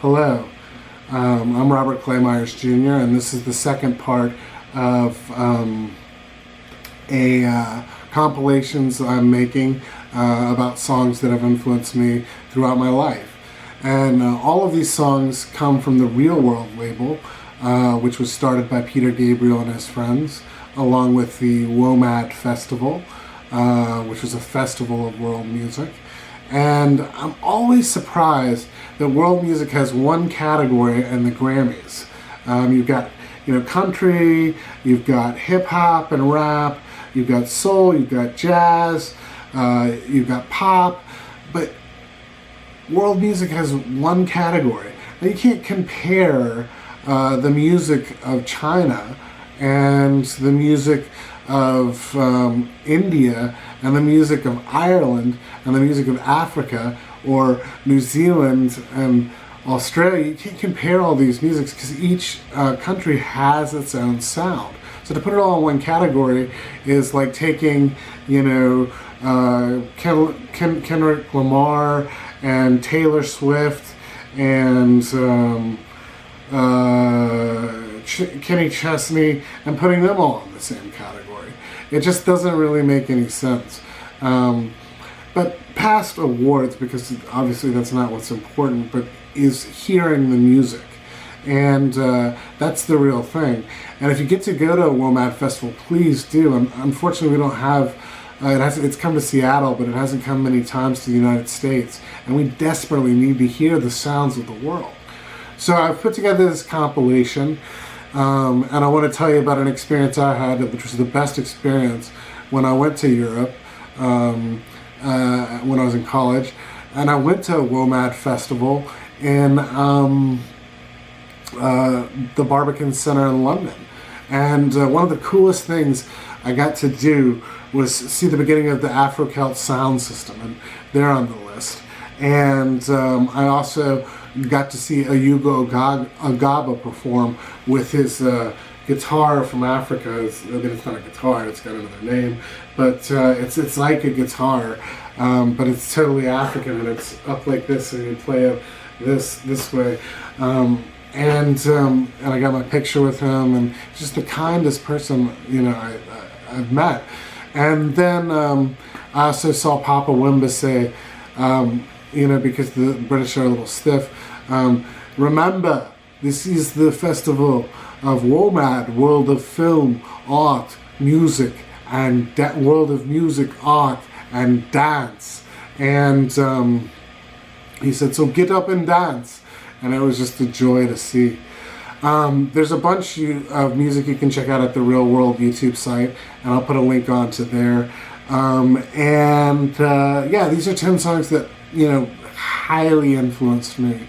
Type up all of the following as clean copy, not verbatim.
Hello, I'm Robert Clay Myers Jr., and this is the second part of compilations I'm making about songs that have influenced me throughout my life. And all of these songs come from the Real World label, which was started by Peter Gabriel and his friends, along with the WOMAD Festival, which was a festival of world music. And I'm always surprised that world music has one category in the Grammys. You've got, country, you've got hip hop and rap, you've got soul, you've got jazz, you've got pop, but world music has one category. Now you can't compare the music of China and the music of India and the music of Ireland and the music of Africa or New Zealand and Australia. You can't compare all these musics because each country has its own sound. So to put it all in one category is like taking, Kendrick Lamar and Taylor Swift and Kenny Chesney and putting them all in the same category. It just doesn't really make any sense. But past awards, because obviously that's not what's important, but is hearing the music. And that's the real thing. And if you get to go to a WOMAD festival, please do. Unfortunately, we don't have, it's come to Seattle, but it hasn't come many times to the United States. And we desperately need to hear the sounds of the world. So I've put together this compilation, and I want to tell you about an experience I had, which was the best experience when I went to Europe, when I was in college. And I went to a WOMAD festival in the Barbican Centre in London. And one of the coolest things I got to do was see the beginning of the Afro Celt sound system, and they're on the list. And I also got to see Ayub Ogada perform with his guitar from Africa. It's not a guitar, it's got another name, but it's like a guitar, but it's totally African, and it's up like this, and you play it this way. And I got my picture with him, and just the kindest person I've met. And then I also saw Papa Wemba say, because the British are a little stiff, remember, this is the festival of WOMAD, World of Film, Art, Music, and World of Music, Art, and Dance. And he said, so get up and dance. And it was just a joy to see. There's a bunch of music you can check out at the Real World YouTube site, and I'll put a link onto there. These are 10 songs that, highly influenced me.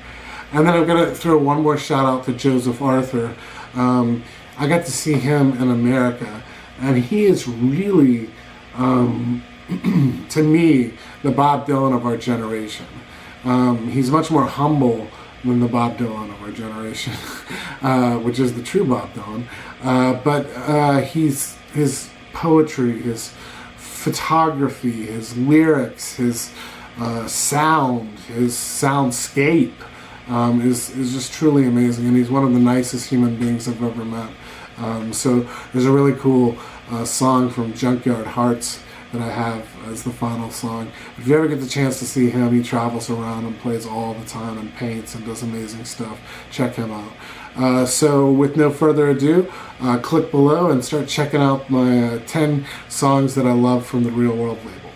And then I'm going to throw one more shout out to Joseph Arthur. I got to see him in America, and he is really, to me, the Bob Dylan of our generation. He's much more humble than the Bob Dylan of our generation, which is the true Bob Dylan. But his poetry, his photography, his lyrics, his sound, his soundscape is just truly amazing, and he's one of the nicest human beings I've ever met. So there's a really cool song from Junkyard Hearts that I have as the final song. If you ever get the chance to see him, he travels around and plays all the time and paints and does amazing stuff. Check him out. So with no further ado, click below and start checking out my 10 songs that I love from the Real World label.